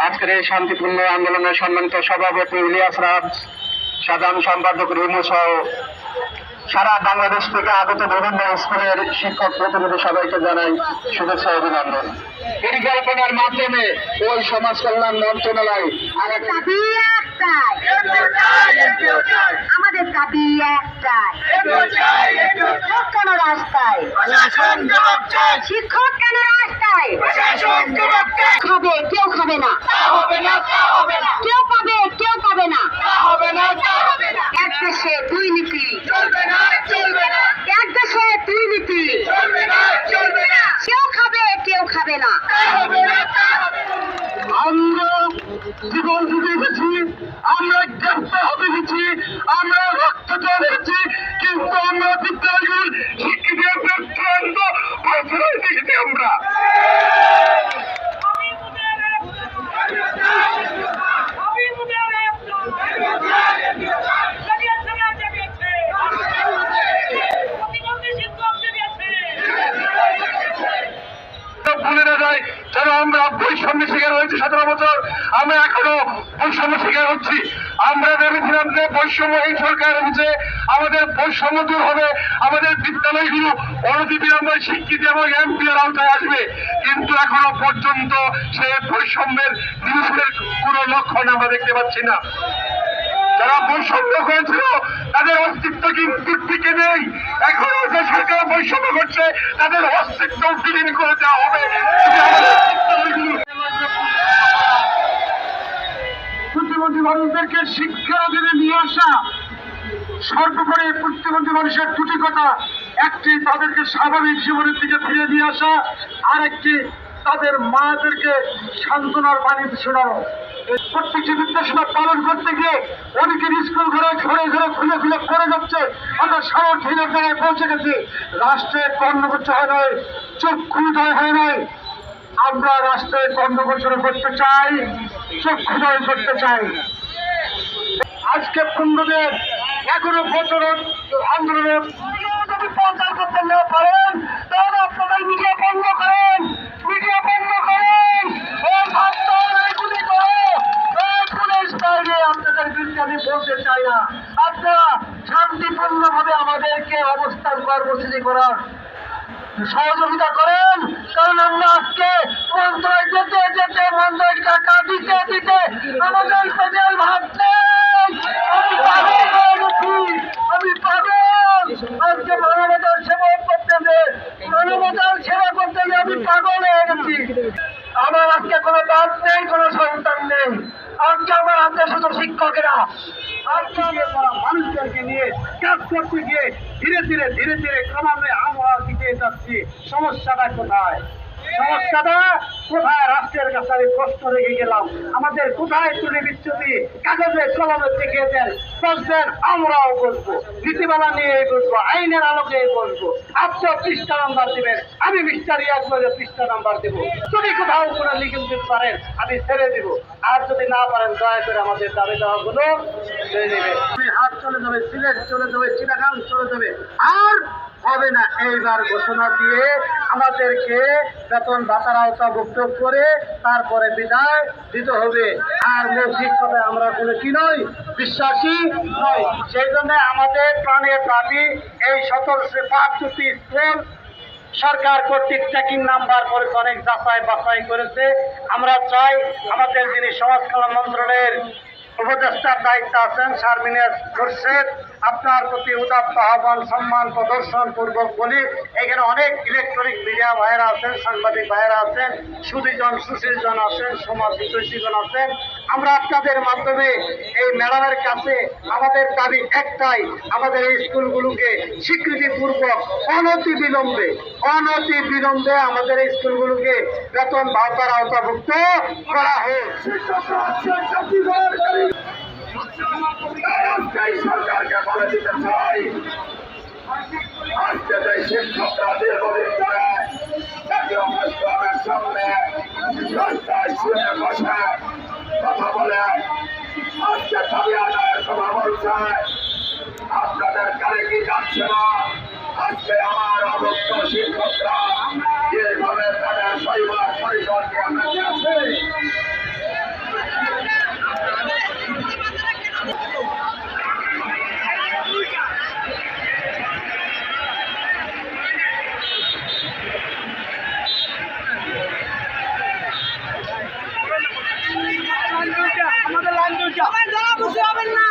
আজকের এই শান্তিপূর্ণ আন্দোলনের সম্মানিত সভাপতি ইলিয়াস রাজ, সাধারণ সম্পাদক রিমু সহ সারা বাংলাদেশ থেকে আগত বিভিন্ন স্কুলের শিক্ষক প্রতিনিধি সবাইকে জানাই শুভেচ্ছা অভিনন্দন। পরিকল্পনার মাধ্যমে ওই সমাজ কল্যাণ মন্ত্রণালয় আমাদের দাবি একটাই, শিক্ষক কেন রাস্তায়, শিক্ষক কেন রাস্তায়, খাবে কেউ খাবে না, কেউ পাবে কেউ পাবে না, এক দেশে দুই নীতি, এক দেশে দুই নীতি, কেউ খাবে কেউ খাবে না। আমরা জীবন দিতে এসেছি, আমরা গ্রেফতার হতে এসেছি, আমরা রক্ত দিয়েছি, কিন্তু আমরা বিদ্যালয়ের শিক্ষিতের প্রান্ত প্রশ্রয় দিয়েছি। আমরা যেন আমরা বৈষম্য শিকার হয়েছি 17 বছর, আমরা এখনো বৈষম্য শিকার হচ্ছি। আমরা ভেবেছিলাম যে বৈষম্য এই সরকার হচ্ছে আমাদের বৈষম্য দূর হবে, আমাদের বিদ্যালয়গুলো অনতিবিলম্বে শিক্ষিত এবং এমপির আওতায় আসবে, কিন্তু এখনো পর্যন্ত সেই বৈষম্যের বিরুদ্ধে কোনো লক্ষণ আমরা দেখতে পাচ্ছি না। যারা বৈষম্য করেছিল তাদের অস্তিত্ব কিন্তু টিকে নেই। এখনো যে সরকার বৈষম্য করছে তাদের অস্তিত্ব বিলীন করে দেওয়া হবে। প্রতিবন্ধী মানুষদেরকে শিক্ষার অধীনে নিয়ে আসা, সর্বোপরি প্রতিবন্ধী মানুষের দুটি কথা, একটি তাদেরকে স্বাভাবিক জীবনের দিকে ফিরে নিয়ে আসা, আর একটি তাদের মাদেরকে সান্ত্বনার বাণী শোনানো। প্রত্যেকটি নির্দেশনা পালন করতে গিয়ে অনেকের স্কুল ঘরে ঘরে ঘরে খুলে খুলে পড়ে যাচ্ছে। আমরা সামর্থ্যহীনের জায়গায় পৌঁছে গেছি। রাষ্ট্রের কর্মকর্তা হয় নয়, চক্ষুদয় হয় নয়, আমরা রাষ্ট্রের কর্মকর্তা করতে চাই, চক্ষুদয় করতে চাই। আজকে 15 দিন এখনো বছর আন্দোলনে যদি প্রচার করতে না পারেন তাহলে আপনাদের মিডিয়া বন্ধ করেন, মিডিয়া বন্ধ করেন, আপনাদের বিরুদ্ধে আমি বলতে চাই না। আপনারা শান্তিপূর্ণ ভাবে আমাদেরকে অবস্থান কর্মসূচি করার সহযোগিতা করেন, কারণ আমরা আজকে মন্ত্রণালয় যেতে যেতে মন্ত্রণালয় টাকা দিতে দিতে আমাদের পেটের ভাত নেই। আমি পাগল, আজকে মানবতার সেবা করতে গিয়ে মানবতার সেবা করতে গিয়ে আমি পাগল হয়ে গেছি। আমার আজকে কোনো বাপ নেই, কোনো সন্তান নেই। আজকে আমার হাতে শুধু শিক্ষকেরা, আজকে আমরা মানুষদেরকে নিয়ে কাজ করতে গিয়ে ধীরে ধীরে ধীরে ধীরে ক্রমান্বয়ে আমরা দিতে যাচ্ছি। সমস্যাটা কোথায়? সমস্যাটা কোথায়? রাষ্ট্রের কাছে আমি প্রশ্ন রেখে গেলাম, আমাদের কোথায় ত্রুটি বিচ্যুতি কাগজে কলমে দেখিয়ে দেন, বলছেন আমরাও বলবো, নীতিমালা নিয়ে বলবো, আইনের আলোকে বলবো। আপনার পৃষ্ঠা নাম্বার দিবেন, আমি মিস্টার ইয়াকবারের পৃষ্ঠা নাম্বার দেবো। যদি কোথাও কোনো লিখে দিতে পারেন আমি ছেড়ে দিব, আর যদি না পারেন দয়া করে আমাদের দাবি দেওয়াগুলো ছেড়ে দেবে। হাট চলে যাবে, সিলেট চলে যাবে, চিটাগাং চলে যাবে, আর হবে না। এইবার ঘোষণা দিয়ে আমাদেরকে বেতন ভাতার আওতাভুক্ত করে তারপরে বিদায় দিতে হবে। আর মৌখিক কথায় আমরা কোনো কি নই, বিশ্বাসী নয়। সেই জন্য আমাদের প্রাণের দাবি এই 1705টি স্কুল সরকার কর্তৃক ট্র্যাকিং নাম্বার করেছে, অনেক যাচাই বাছাই করেছে। আমরা চাই আমাদের যিনি সমাজ কল্যাণ মন্ত্রণালয়ের উপদেষ্টার দায়িত্ব আছেন শারমিনের খোরশেদ, আপনার প্রতি উদাত্ত আহ্বান সম্মান প্রদর্শন পূর্বক বলি, এখানে অনেক ইলেকট্রনিক মিডিয়া ভাইয়েরা আছেন, সাংবাদিক ভাইয়েরা আছেন, সুধীজন সুশীলজন আছেন, সমাজ হিতৈষীজন আছেন। আমরা আপনাদের মাধ্যমে এই ম্যাডামের কাছে আমাদের দাবি একটাই, আমাদের এই স্কুলগুলোকে স্বীকৃতিপূর্বক অনতি বিলম্বে আমাদের এই স্কুলগুলোকে বেতন ভাতার আওতাভুক্ত করা হোক। সরকারকে বলে দিতে চাই, আজকে যে শিক্ষকরা দীর্ঘদিন ধরে ইসলামের সামনে রাস্তায় শুয়ে বসে কথা বলে আজকে দাবি আদায়ের কথা বলছে, আপনাদের কারে কি যাচ্ছে না? আজকে আমার অবস্থ শিক্ষকরা যেভাবে তাদের পরিবার পরিজনকে আছে সবাই যারা খুশি হবেন না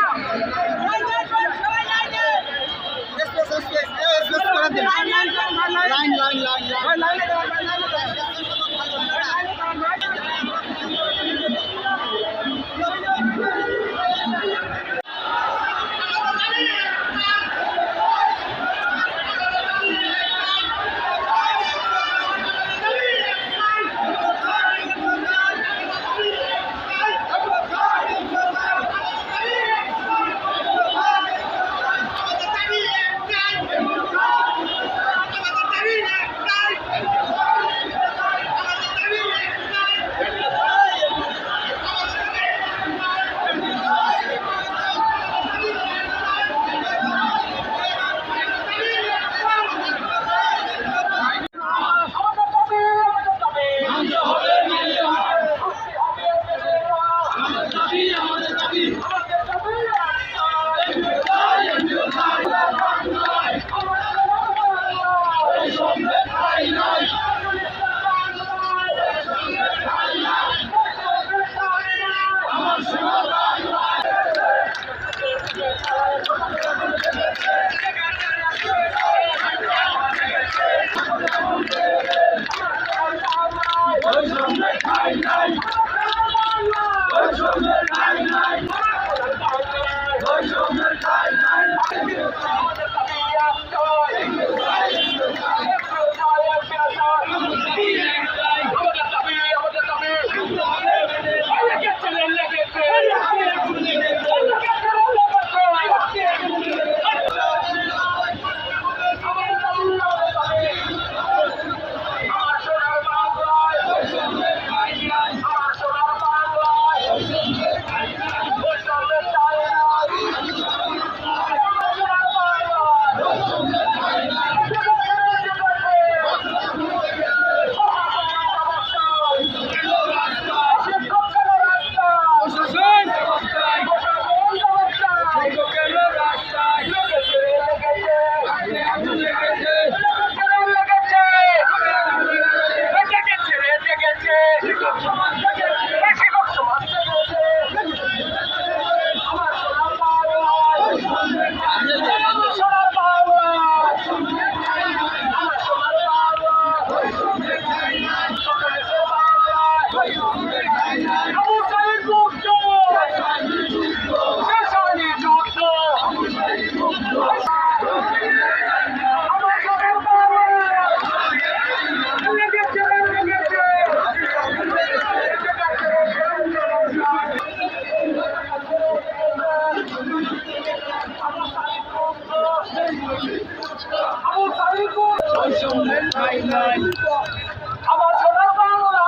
আমার সোনার বাংলা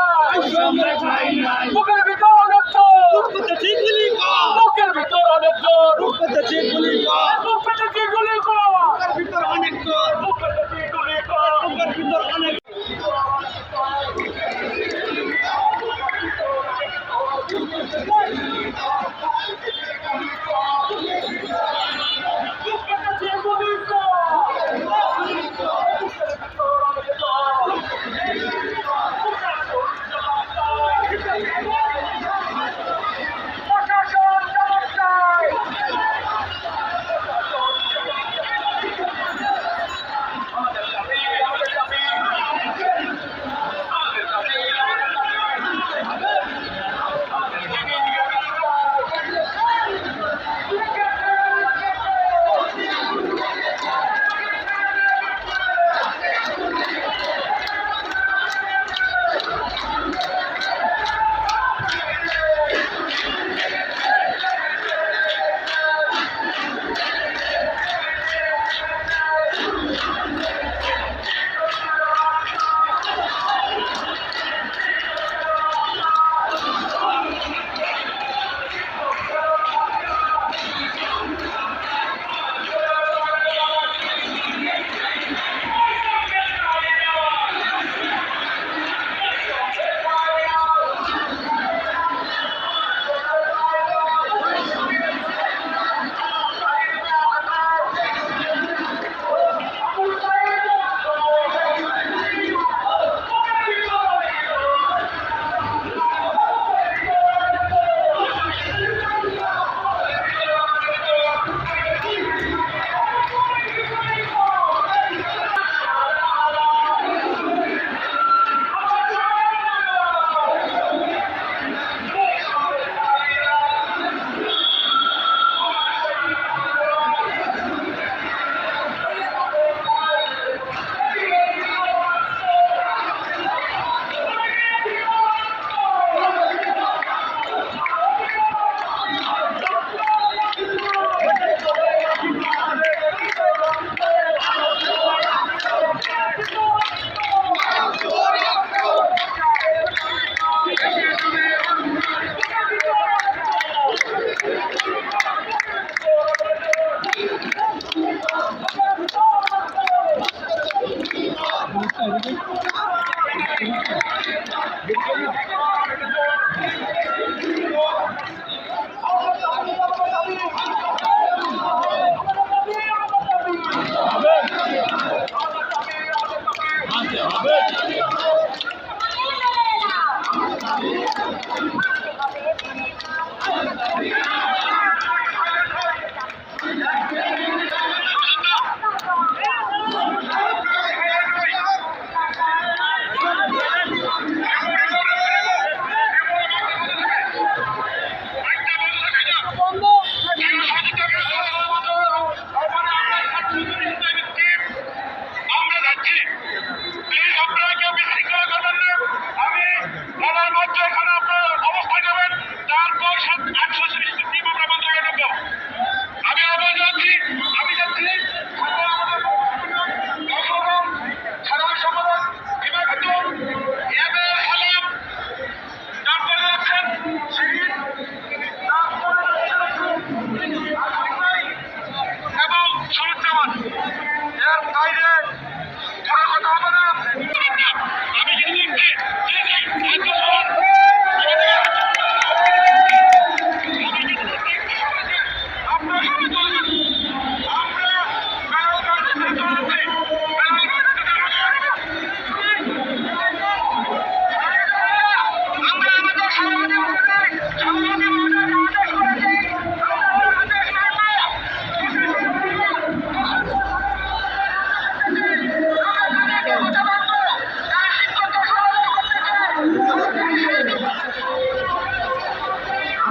বুকের ভিতর অনেক চোর বুকের ভিতর অনেক চোর বুকের ভিতর গুলি কর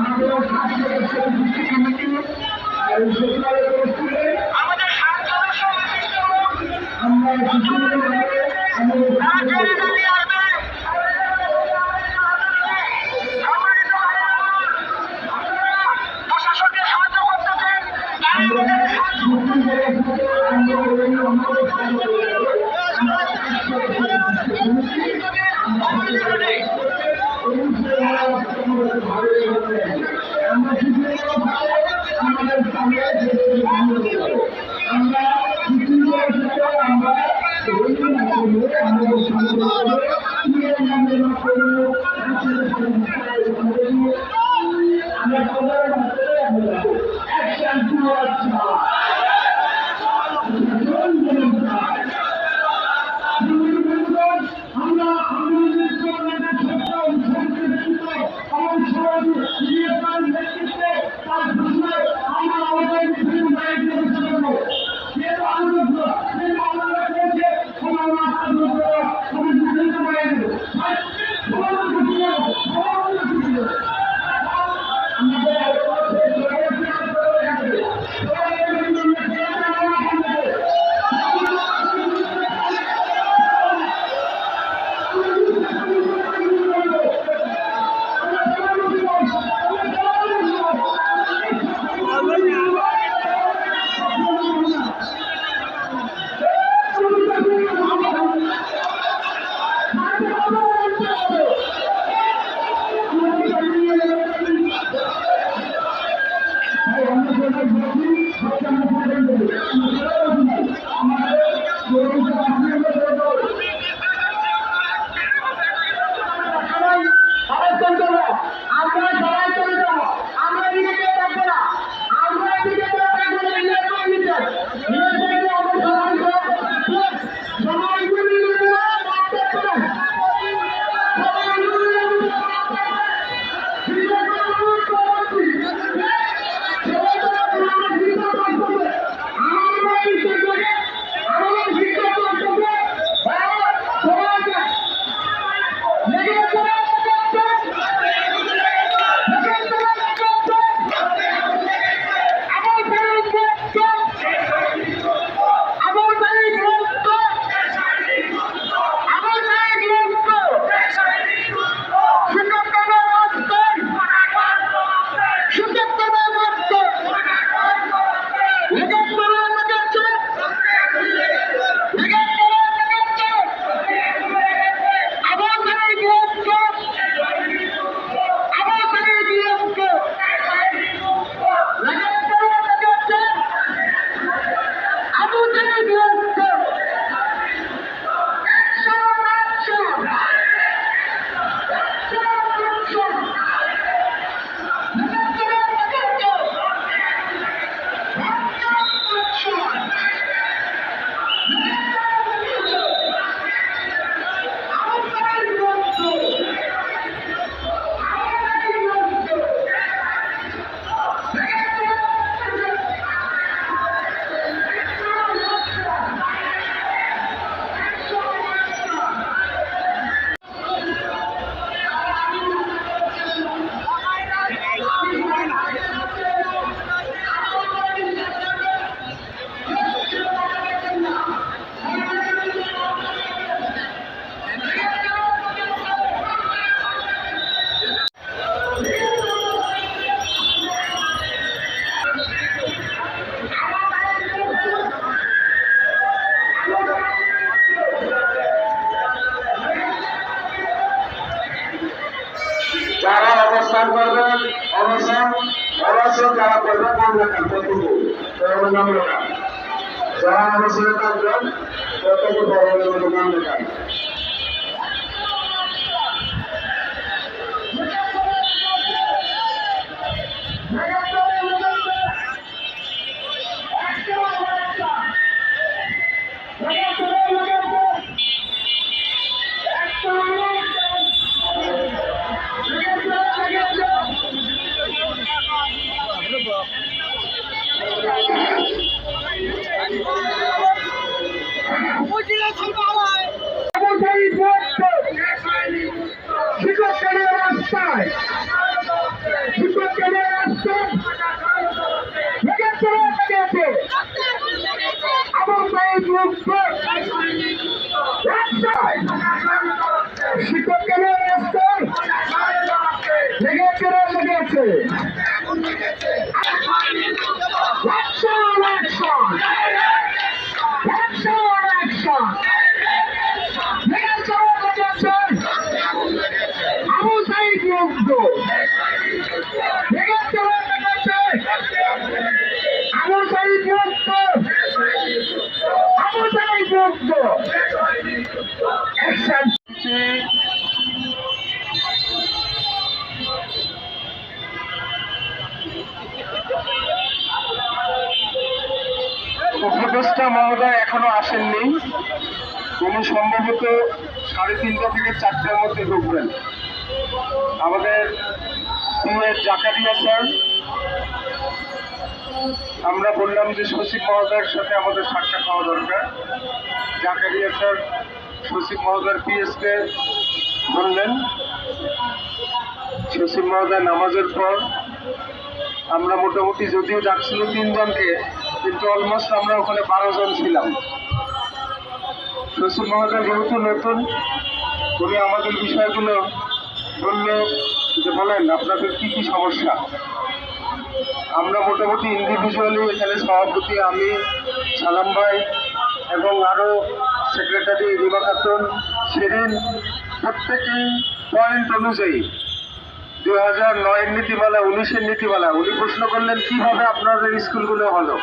আমাদের আমাদের 7 সদস্য বিশিষ্ট আমরা প্রশাসনকে সাহায্য করতেছেন। যারা অবস্থান করবেন অবসর যারা করবেন নাম লেখান প্রত্যেকে নাম লেখান যারা অবসরে থাকবেন প্রত্যেকে নাম লেখান লেগেছে লেগেছে Action, action! Action, action! লেগেছে লেগেছে আবু সাইদ মুগ্ধ লেগেছে লেগেছে আবু সাইদ মুগ্ধ আবু সাইদ মুগ্ধ অ্যাকশন উপদেষ্টা মহোদয় এখনো আসেননি। উনি সম্ভবত 3:30 থেকে 4টার মধ্যে ঢুকবেন। আমাদের জাকারিয়া স্যার, আমরা বললাম যে সচিব মহোদয়ের সাথে আমাদের সাক্ষাৎ হওয়া দরকার। জাকারিয়া স্যার সচিব মহোদয়ের পিএসকে বললেন। সচিব মহোদয় নামাজের পর আমরা মোটামুটি যদিও ডাকছিল 3 জনকে, কিন্তু অলমোস্ট আমরা ওখানে 12 জন ছিলাম। সচিব মহোদয় যেহেতু নতুন, উনি আমাদের বিষয়গুলো বলল যে বলেন আপনাদের কি কি সমস্যা। আমরা মোটামুটি ইন্ডিভিজুয়ালি এখানে সভাপতি আমি, সালাম ভাই এবং আরও সেক্রেটারি রিমা খাতুন, শিরিন, প্রত্যেকেই পয়েন্ট অনুযায়ী 2009-এর নীতিমালা, 19-এর নীতিমালা, উনি প্রশ্ন করলেন কিভাবে আপনাদের স্কুলগুলো হলো,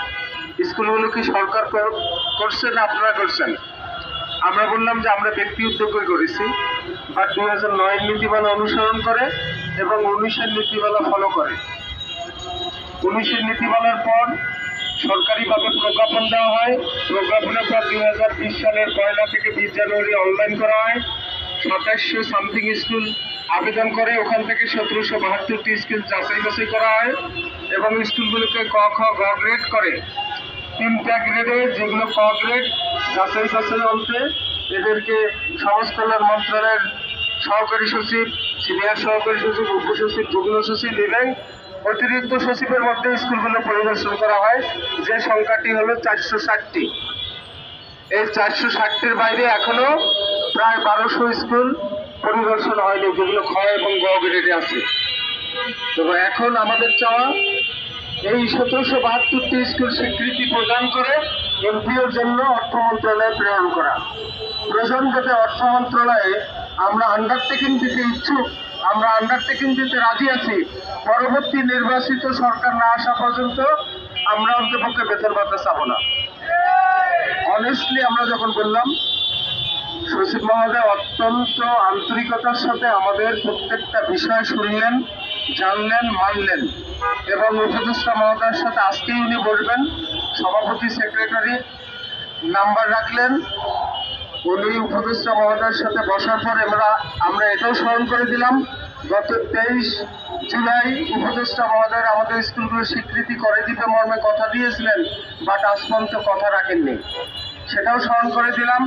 স্কুলগুলো কি সরকার করছে না আপনারা করছেন। আমরা বললাম যে আমরা ব্যক্তি উদ্যোগে করেছি, বাট 2009-এর নীতিমালা অনুসরণ করে এবং 19-এর নীতিমালা ফলো করে। 19-এর নীতিমালার পর সরকারিভাবে প্রজ্ঞাপন দেওয়া হয়। প্রজ্ঞাপনের পর 2020 সালের 1 থেকে 20 জানুয়ারি অনলাইন করা হয়। 2700 সামথিং স্কুল আবেদন করে, ওখান থেকে 1772টি স্কুল যাচাই বাছাই করা হয় এবং স্কুলগুলোকে ক খ গ গ্রেড করে 3টা গ্রেডে, যেগুলো ক গ্রেড যাচাই বাছাই অন্তে এদেরকে সমাজ কল্যাণ মন্ত্রণালয়ের সহকারী সচিব, সিনিয়র সহকারী সচিব, উপসচিব, যুগ্ম সচিব এবং অতিরিক্ত সচিবের মধ্যে স্কুলগুলো পরিদর্শন করা হয়, যে সংখ্যাটি হলো 460টি। এই 460টির বাইরে এখনো প্রায় 1200 স্কুল পরিদর্শন হয়নি, যেগুলো খ এবং গ গ্রেডে আছে। তবে এখন আমাদের চাওয়া এই 1772টি স্কুল স্বীকৃতি প্রদান করে এমপিওর জন্য অর্থ মন্ত্রণালয়ে প্রেরণ করা। প্রয়োজন যাতে অর্থ মন্ত্রণালয়ে আমরা আন্ডারটেকিং দিতে ইচ্ছুক, আমরা আন্ডারটেকিং দিতে রাজি আছি। পরবর্তী নির্বাচিত সরকার না আসা পর্যন্ত আমরা অন্তপক্ষে বেতন ভাতা চাবো না। অনেস্টলি আমরা যখন বললাম, সচিব মহোদয় অত্যন্ত আন্তরিকতার সাথে আমাদের প্রত্যেকটা বিষয় শুনলেন, জানলেন, মানলেন এবং উপদেষ্টা মহোদয়ের সাথে আজকেই উনি বলবেন। সভাপতি সেক্রেটারি নাম্বার রাখলেন। উনি উপদেষ্টা মহোদয়ের সাথে বসার পর আমরা এটাও স্মরণ করে দিলাম, গত 23 জুলাই উপদেষ্টা মহোদয় আমাদের স্কুলগুলো স্বীকৃতি করে দিতে মর্মে কথা দিয়েছিলেন, বাট আজ পর্যন্ত কথা রাখেননি, সেটাও স্মরণ করে দিলাম।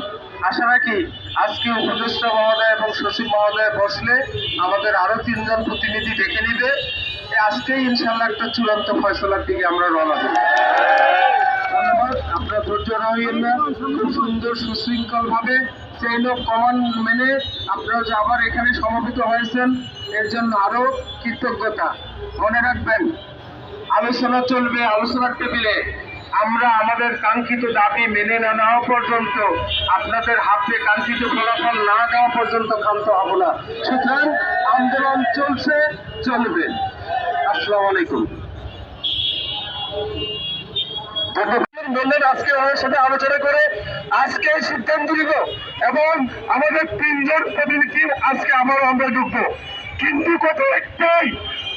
আশা রাখি আজকে উপদেষ্টা মহোদয় এবং সচিব মহোদয় বসলে আমাদের আরো 3 জন প্রতিনিধি ডেকে নিবে। আজকেই ইনশাল্লাহ একটা চূড়ান্ত ফয়সলার দিকে আমরা রওনা দেব। ধন্যবাদ। আপনারা ধৈর্য রহিয়েন না, খুব সুন্দর সুশৃঙ্খল ভাবে চেইন অফ কমান্ড মেনে আপনারা যে আবার এখানে সমবেত হয়েছেন, এর জন্য আরো কৃতজ্ঞতা। মনে রাখবেন, আলোচনা চলবে আলোচনার টেবিলে। আমরা আমাদের কাঙ্ক্ষিত দাবি মেনে না নেওয়া পর্যন্ত, আপনাদের হাতে কাঙ্ক্ষিত ফলাফল না দেওয়া পর্যন্ত ক্ষান্ত হব না। সুতরাং আন্দোলন চলছে, চলবে। আসসালামু আলাইকুম। বললেন আজকে ওনার সাথে আলোচনা করে আজকে সিদ্ধান্ত নিব এবং আমাদের 3 জন প্রতিনিধি আজকে আবারও আমরা ঢুকবো। কিন্তু কত একটাই,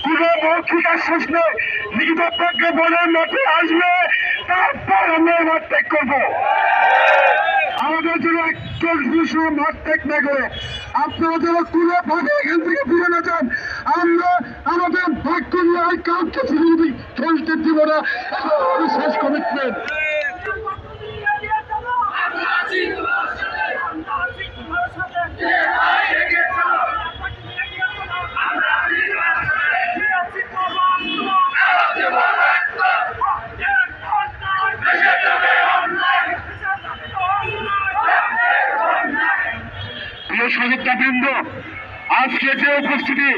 কোন মৌখিক আশ্বাস নেই, লিখিত প্রজ্ঞাপনের মধ্যে আসবে, তারপর আমরা মাঠ ত্যাগ করবো। আমাদের জন্য একটু বিষয় মাঠ ত্যাগ না করে আপনারা যারা কুলে ভাবে এখান থেকে ফিরে না যান, আমরা আমাদের ভাগ্য নিয়ে কাউকে চলতে দিব না। শেষ কমিটমেন্ট। সহযোগিতা বৃন্দ, আজকে যে উপস্থিতি,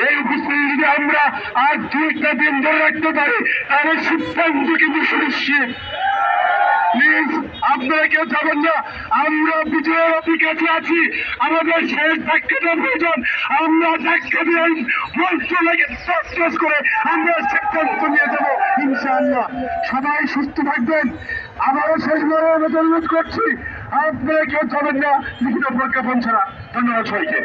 এই উপস্থিতি যদি আমরা আর 2টা দিন ধরে রাখতে পারি তাহলে সিদ্ধান্ত কিন্তু সুনিশ্চিত। প্লিজ আপনারা কেউ যাবেন না, আমরা বিজয়ের অপেক্ষাতে আছি। আমাদের শেষ ধাক্কাটা প্রয়োজন, আমরা ধাক্কা দিয়ে মন্ত্রণালয়কে সাকসেস করে আমরা সিদ্ধান্ত নিয়ে যাবো ইনশাআল্লাহ। সবাই সুস্থ থাকবেন। আবারও শেষবারের মতো অনুরোধ করছি, আপনারা কেউ যাবেন না লিখিত প্রজ্ঞাপন ছাড়া। ধন্যবাদ সবাইকে।